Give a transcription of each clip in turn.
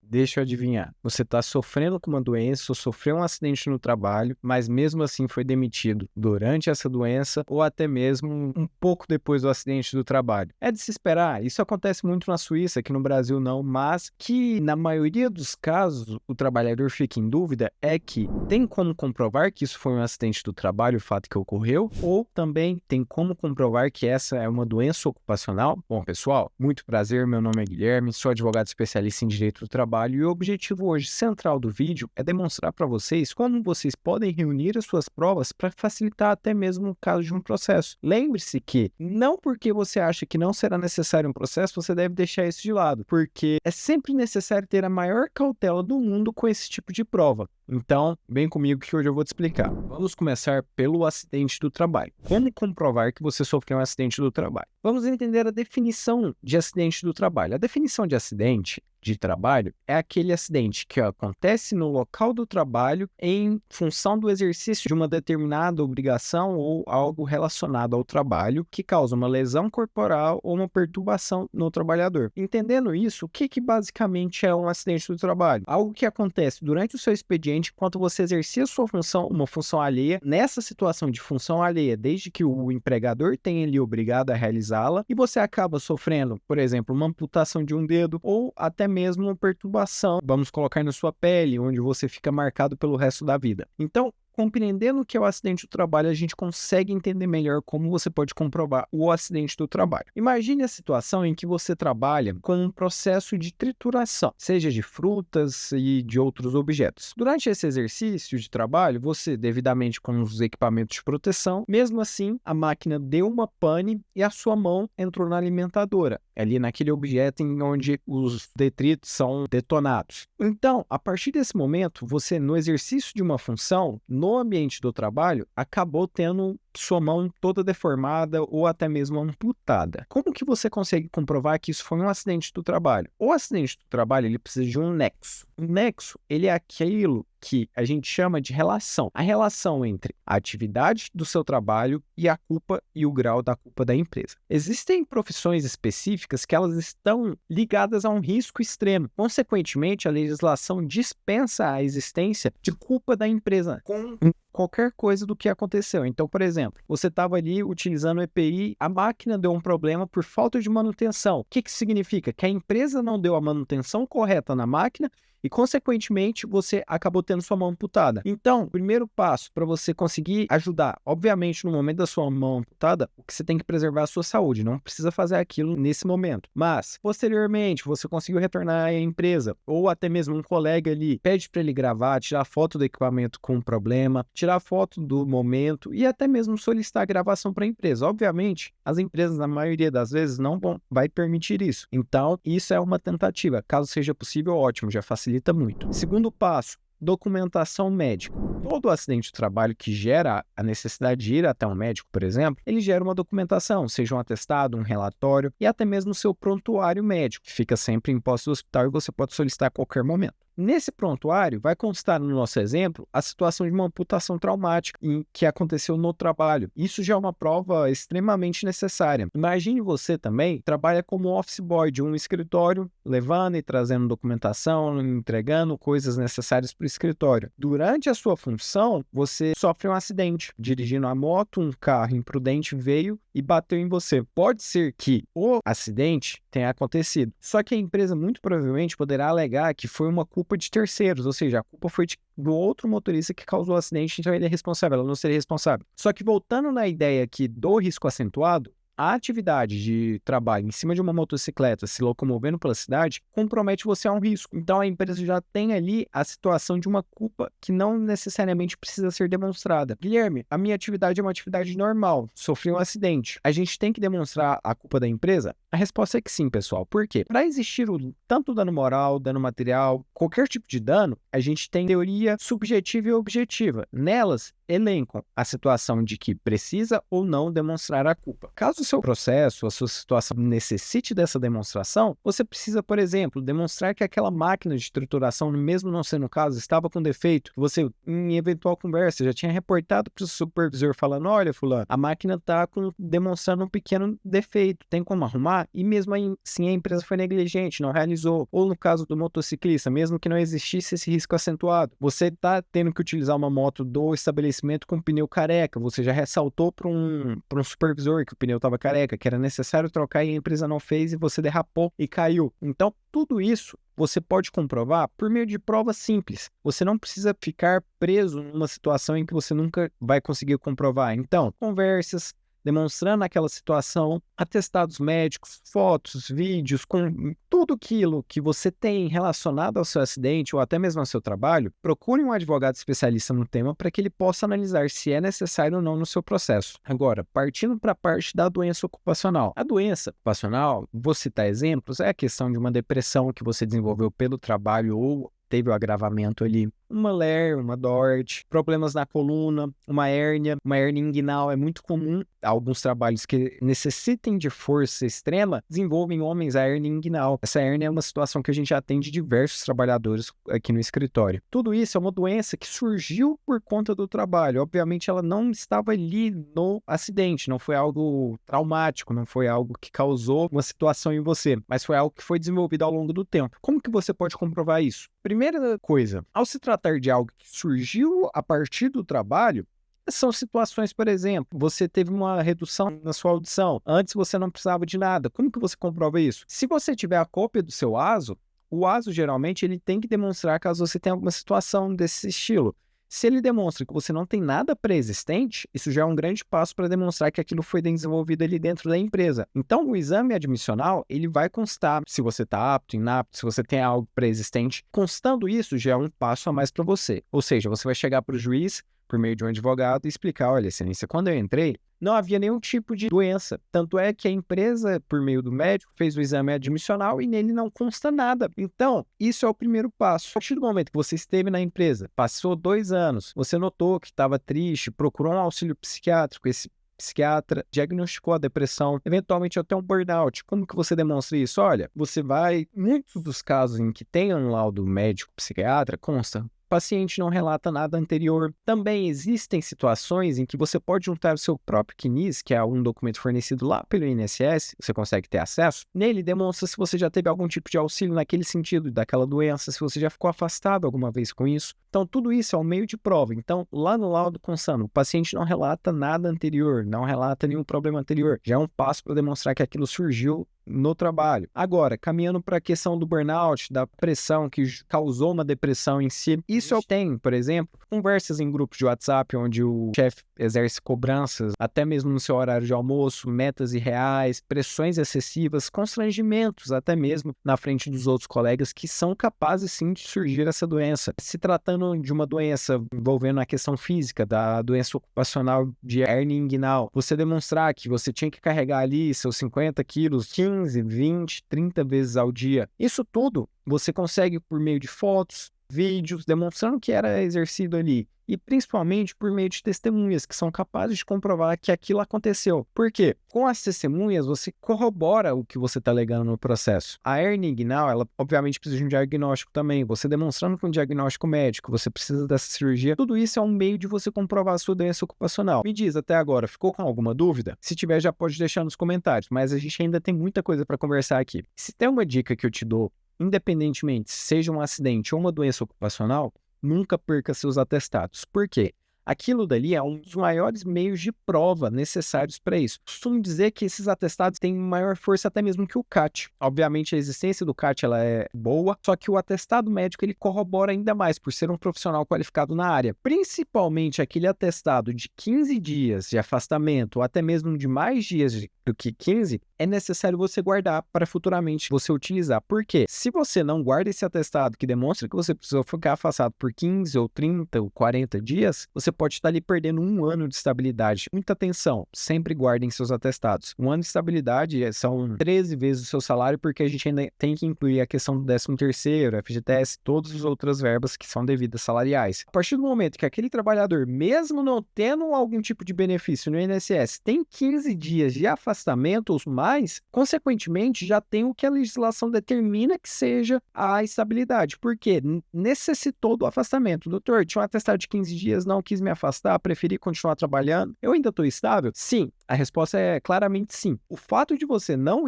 Deixa eu adivinhar. Você está sofrendo com uma doença ou sofreu um acidente no trabalho, mas mesmo assim foi demitido durante essa doença ou até mesmo um pouco depois do acidente do trabalho. É de se esperar. Isso acontece muito na Suíça, aqui no Brasil não, mas que na maioria dos casos o trabalhador fica em dúvida é que tem como comprovar que isso foi um acidente do trabalho, o fato que ocorreu, ou também tem como comprovar que essa é uma doença ocupacional. Bom, pessoal, muito prazer, meu nome é Guilherme, sou advogado especialista em direito do trabalho e o objetivo hoje central do vídeo é demonstrar para vocês como vocês podem reunir as suas provas para facilitar até mesmo o caso de um processo. Lembre-se que não porque você acha que não será necessário um processo, você deve deixar isso de lado, porque é sempre necessário ter a maior cautela do mundo com esse tipo de prova. Então, vem comigo que hoje eu vou te explicar. Vamos começar pelo acidente do trabalho. Como comprovar que você sofreu um acidente do trabalho? Vamos entender a definição de acidente do trabalho. A definição de acidente de trabalho é aquele acidente que acontece no local do trabalho em função do exercício de uma determinada obrigação ou algo relacionado ao trabalho que causa uma lesão corporal ou uma perturbação no trabalhador. Entendendo isso, o que basicamente é um acidente do trabalho? Algo que acontece durante o seu expediente enquanto você exercia sua função, uma função alheia. Nessa situação de função alheia, desde que o empregador tenha lhe obrigado a realizá-la, e você acaba sofrendo, por exemplo, uma amputação de um dedo ou até mesmo uma perturbação, vamos colocar na sua pele, onde você fica marcado pelo resto da vida. Então, compreendendo o que é o acidente do trabalho, a gente consegue entender melhor como você pode comprovar o acidente do trabalho. Imagine a situação em que você trabalha com um processo de trituração, seja de frutas e de outros objetos. Durante esse exercício de trabalho, você, devidamente com os equipamentos de proteção, mesmo assim, a máquina deu uma pane e a sua mão entrou na alimentadora, ali naquele objeto em onde os detritos são detonados. Então, a partir desse momento, você, no exercício de uma função, no ambiente do trabalho, acabou tendo sua mão toda deformada ou até mesmo amputada. Como que você consegue comprovar que isso foi um acidente do trabalho? O acidente do trabalho, ele precisa de um nexo. O nexo, ele é aquilo que a gente chama de relação. A relação entre a atividade do seu trabalho e a culpa e o grau da culpa da empresa. Existem profissões específicas que elas estão ligadas a um risco extremo. Consequentemente, a legislação dispensa a existência de culpa da empresa com qualquer coisa do que aconteceu. Então, por exemplo, você estava ali utilizando o EPI, a máquina deu um problema por falta de manutenção. O que significa? Que a empresa não deu a manutenção correta na máquina e, consequentemente, você acabou tendo sua mão amputada. Então, o primeiro passo para você conseguir ajudar, obviamente, no momento da sua mão amputada, o que você tem que preservar é a sua saúde, não precisa fazer aquilo nesse momento. Mas, posteriormente, você conseguiu retornar à empresa, ou até mesmo um colega ali pede para ele gravar, tirar foto do equipamento com problema, tirar foto do momento e até mesmo solicitar a gravação para a empresa. Obviamente, as empresas, na maioria das vezes, não vai permitir isso. Então, isso é uma tentativa. Caso seja possível, ótimo, já facilita muito. Segundo passo, documentação médica. Todo acidente de trabalho que gera a necessidade de ir até um médico, por exemplo, ele gera uma documentação, seja um atestado, um relatório e até mesmo o seu prontuário médico, que fica sempre em posse do hospital e você pode solicitar a qualquer momento. Nesse prontuário, vai constar no nosso exemplo a situação de uma amputação traumática que aconteceu no trabalho. Isso já é uma prova extremamente necessária. Imagine você também trabalha como office boy de um escritório, levando e trazendo documentação, entregando coisas necessárias para o escritório. Durante a sua função, você sofre um acidente. Dirigindo a moto, um carro imprudente veio e bateu em você. Pode ser que o acidente tenha acontecido, só que a empresa muito provavelmente poderá alegar que foi uma culpa de terceiros, ou seja, a culpa foi do outro motorista que causou o acidente, então ele é responsável, ela não seria responsável. Só que voltando na ideia aqui do risco acentuado, a atividade de trabalho em cima de uma motocicleta se locomovendo pela cidade compromete você a um risco. Então a empresa já tem ali a situação de uma culpa que não necessariamente precisa ser demonstrada. Guilherme, a minha atividade é uma atividade normal, sofri um acidente. A gente tem que demonstrar a culpa da empresa? A resposta é que sim, pessoal. Por quê? Para existir tanto dano moral, dano material, qualquer tipo de dano, a gente tem teoria subjetiva e objetiva. Nelas, elencam a situação de que precisa ou não demonstrar a culpa. Caso seu processo, a sua situação necessite dessa demonstração, você precisa, por exemplo, demonstrar que aquela máquina de trituração, mesmo não sendo o caso, estava com defeito, que você, em eventual conversa, já tinha reportado para o supervisor falando, olha, fulano, a máquina está demonstrando um pequeno defeito, tem como arrumar? E mesmo assim a empresa foi negligente, não realizou. Ou no caso do motociclista, mesmo que não existisse esse risco acentuado, você está tendo que utilizar uma moto do estabelecimento com pneu careca, você já ressaltou para um supervisor que o pneu estava careca, que era necessário trocar e a empresa não fez e você derrapou e caiu. Então, tudo isso você pode comprovar por meio de provas simples. Você não precisa ficar preso numa situação em que você nunca vai conseguir comprovar. Então, conversas, demonstrando aquela situação, atestados médicos, fotos, vídeos, com tudo aquilo que você tem relacionado ao seu acidente ou até mesmo ao seu trabalho, procure um advogado especialista no tema para que ele possa analisar se é necessário ou não no seu processo. Agora, partindo para a parte da doença ocupacional. A doença ocupacional, vou citar exemplos, é a questão de uma depressão que você desenvolveu pelo trabalho ou teve o agravamento ali, uma LER, uma DORT, problemas na coluna, uma hérnia inguinal é muito comum. Alguns trabalhos que necessitem de força extrema desenvolvem homens a hérnia inguinal. Essa hérnia é uma situação que a gente atende diversos trabalhadores aqui no escritório. Tudo isso é uma doença que surgiu por conta do trabalho. Obviamente ela não estava ali no acidente, não foi algo traumático, não foi algo que causou uma situação em você, mas foi algo que foi desenvolvido ao longo do tempo. Como que você pode comprovar isso? Primeira coisa, ao se tratar de algo que surgiu a partir do trabalho, são situações, por exemplo, você teve uma redução na sua audição, antes você não precisava de nada. Como que você comprova isso? Se você tiver a cópia do seu ASO, o ASO geralmente ele tem que demonstrar caso você tenha alguma situação desse estilo. Se ele demonstra que você não tem nada pré-existente, isso já é um grande passo para demonstrar que aquilo foi desenvolvido ali dentro da empresa. Então, o exame admissional, ele vai constar se você está apto, inapto, se você tem algo pré-existente. Constando isso, já é um passo a mais para você. Ou seja, você vai chegar para o juiz, por meio de um advogado, e explicar, olha, excelência, quando eu entrei, não havia nenhum tipo de doença. Tanto é que a empresa, por meio do médico, fez o exame admissional e nele não consta nada. Então, isso é o primeiro passo. A partir do momento que você esteve na empresa, passou 2 anos, você notou que estava triste, procurou um auxílio psiquiátrico, esse psiquiatra diagnosticou a depressão, eventualmente até um burnout. Como que você demonstra isso? Olha, você vai, muitos dos casos em que tem um laudo médico psiquiatra, consta, o paciente não relata nada anterior. Também existem situações em que você pode juntar o seu próprio CNIS, que é um documento fornecido lá pelo INSS, você consegue ter acesso. Nele demonstra se você já teve algum tipo de auxílio naquele sentido, daquela doença, se você já ficou afastado alguma vez com isso. Então, tudo isso é um meio de prova. Então, lá no laudo constando, o paciente não relata nada anterior, não relata nenhum problema anterior. Já é um passo para demonstrar que aquilo surgiu no trabalho. Agora, caminhando para a questão do burnout, da pressão que causou uma depressão em si, isso eu tenho, por exemplo, conversas em grupos de WhatsApp onde o chefe exerce cobranças, até mesmo no seu horário de almoço, metas irreais, pressões excessivas, constrangimentos até mesmo na frente dos outros colegas que são capazes sim de surgir essa doença. Se tratando de uma doença envolvendo a questão física, da doença ocupacional de hérnia inguinal, você demonstrar que você tinha que carregar ali seus 50 quilos, 15, 20, 30 vezes ao dia. Isso tudo você consegue por meio de fotos, vídeos, demonstrando que era exercido ali. E principalmente por meio de testemunhas que são capazes de comprovar que aquilo aconteceu. Por quê? Com as testemunhas, você corrobora o que você está alegando no processo. A hérnia inguinal, ela obviamente precisa de um diagnóstico também. Você demonstrando com um diagnóstico médico, você precisa dessa cirurgia. Tudo isso é um meio de você comprovar a sua doença ocupacional. Me diz até agora, ficou com alguma dúvida? Se tiver, já pode deixar nos comentários. Mas a gente ainda tem muita coisa para conversar aqui. Se tem uma dica que eu te dou, independentemente, seja um acidente ou uma doença ocupacional, nunca perca seus atestados. Por quê? Aquilo dali é um dos maiores meios de prova necessários para isso. Costumo dizer que esses atestados têm maior força até mesmo que o CAT. Obviamente, a existência do CAT ela é boa, só que o atestado médico ele corrobora ainda mais por ser um profissional qualificado na área. Principalmente aquele atestado de 15 dias de afastamento ou até mesmo de mais dias do que 15, é necessário você guardar para futuramente você utilizar. Por quê? Se você não guarda esse atestado que demonstra que você precisou ficar afastado por 15 ou 30 ou 40 dias, você pode estar ali perdendo 1 ano de estabilidade. Muita atenção, sempre guardem seus atestados. 1 ano de estabilidade são 13 vezes o seu salário, porque a gente ainda tem que incluir a questão do 13º, FGTS, todas as outras verbas que são devidas salariais. A partir do momento que aquele trabalhador, mesmo não tendo algum tipo de benefício no INSS, tem 15 dias de afastamento ou mais, consequentemente já tem o que a legislação determina que seja a estabilidade. Por quê? Necessitou do afastamento. Doutor, tinha um atestado de 15 dias, não quis me afastar, preferi continuar trabalhando. Eu ainda estou estável? Sim. A resposta é claramente sim. O fato de você não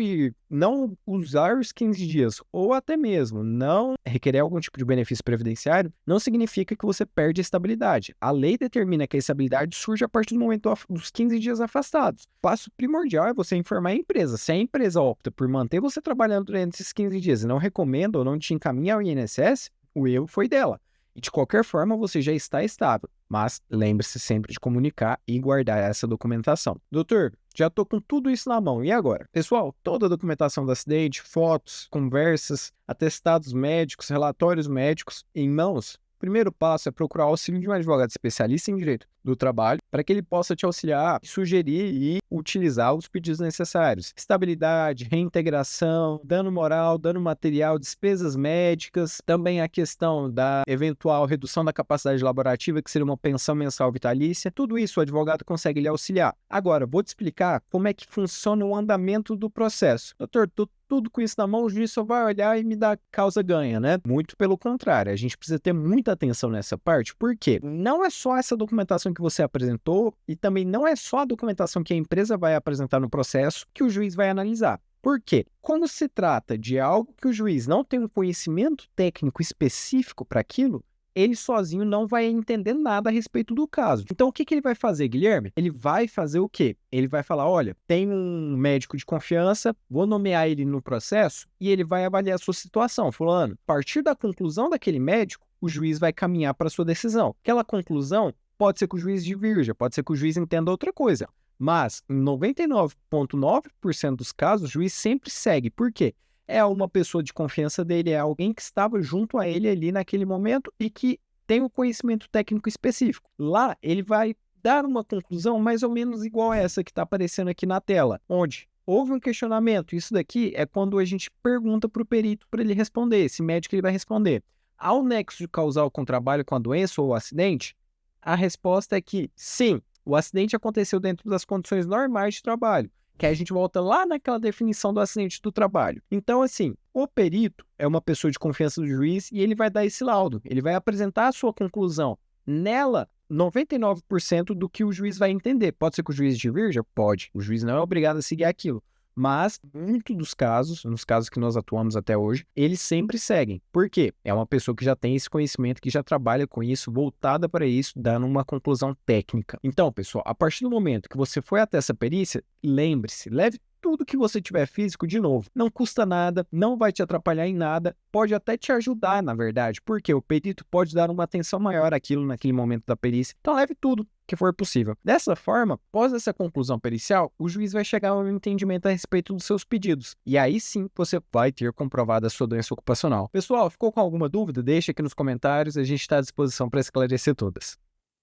usar os 15 dias ou até mesmo não requerer algum tipo de benefício previdenciário, não significa que você perde a estabilidade. A lei determina que a estabilidade surge a partir do momento dos 15 dias afastados. O passo primordial é você informar a empresa. Se a empresa opta por manter você trabalhando durante esses 15 dias e não recomenda ou não te encaminha ao INSS, o erro foi dela. E de qualquer forma, você já está estável. Mas lembre-se sempre de comunicar e guardar essa documentação. Doutor, já estou com tudo isso na mão. E agora? Pessoal, toda a documentação do acidente, fotos, conversas, atestados médicos, relatórios médicos em mãos. O primeiro passo é procurar o auxílio de um advogado especialista em direito do trabalho para que ele possa te auxiliar, sugerir e utilizar os pedidos necessários. Estabilidade, reintegração, dano moral, dano material, despesas médicas, também a questão da eventual redução da capacidade laborativa, que seria uma pensão mensal vitalícia. Tudo isso o advogado consegue lhe auxiliar. Agora, vou te explicar como é que funciona o andamento do processo. Doutor, tudo com isso na mão, o juiz só vai olhar e me dar causa ganha, né? Muito pelo contrário, a gente precisa ter muita atenção nessa parte, porque não é só essa documentação que você apresentou e também não é só a documentação que a empresa vai apresentar no processo que o juiz vai analisar. Por quê? Quando se trata de algo que o juiz não tem um conhecimento técnico específico para aquilo, ele sozinho não vai entender nada a respeito do caso. Então, o que ele vai fazer, Guilherme? Ele vai fazer o quê? Ele vai falar, olha, tem um médico de confiança, vou nomear ele no processo e ele vai avaliar a sua situação. Fulano, a partir da conclusão daquele médico, o juiz vai caminhar para a sua decisão. Aquela conclusão pode ser que o juiz divirja, pode ser que o juiz entenda outra coisa. Mas, em 99,9% dos casos, o juiz sempre segue. Por quê? É uma pessoa de confiança dele, é alguém que estava junto a ele ali naquele momento e que tem um conhecimento técnico específico. Lá, ele vai dar uma conclusão mais ou menos igual a essa que está aparecendo aqui na tela, onde houve um questionamento. Isso daqui é quando a gente pergunta para o perito para ele responder. Esse médico ele vai responder. Há um nexo causal com o trabalho, com a doença ou o acidente? A resposta é que sim, o acidente aconteceu dentro das condições normais de trabalho, que aí a gente volta lá naquela definição do acidente do trabalho. Então, assim, o perito é uma pessoa de confiança do juiz e ele vai dar esse laudo, ele vai apresentar a sua conclusão. Nela, 99% do que o juiz vai entender. Pode ser que o juiz divirja? Pode. O juiz não é obrigado a seguir aquilo. Mas, muitos dos casos, nos casos que nós atuamos até hoje, eles sempre seguem. Por quê? É uma pessoa que já tem esse conhecimento, que já trabalha com isso, voltada para isso, dando uma conclusão técnica. Então, pessoal, a partir do momento que você foi até essa perícia, lembre-se, leve tudo que você tiver físico de novo. Não custa nada, não vai te atrapalhar em nada, pode até te ajudar, na verdade, porque o perito pode dar uma atenção maior àquilo naquele momento da perícia. Então, leve tudo que for possível. Dessa forma, após essa conclusão pericial, o juiz vai chegar a um entendimento a respeito dos seus pedidos. E aí sim, você vai ter comprovado a sua doença ocupacional. Pessoal, ficou com alguma dúvida? Deixa aqui nos comentários, a gente está à disposição para esclarecer todas.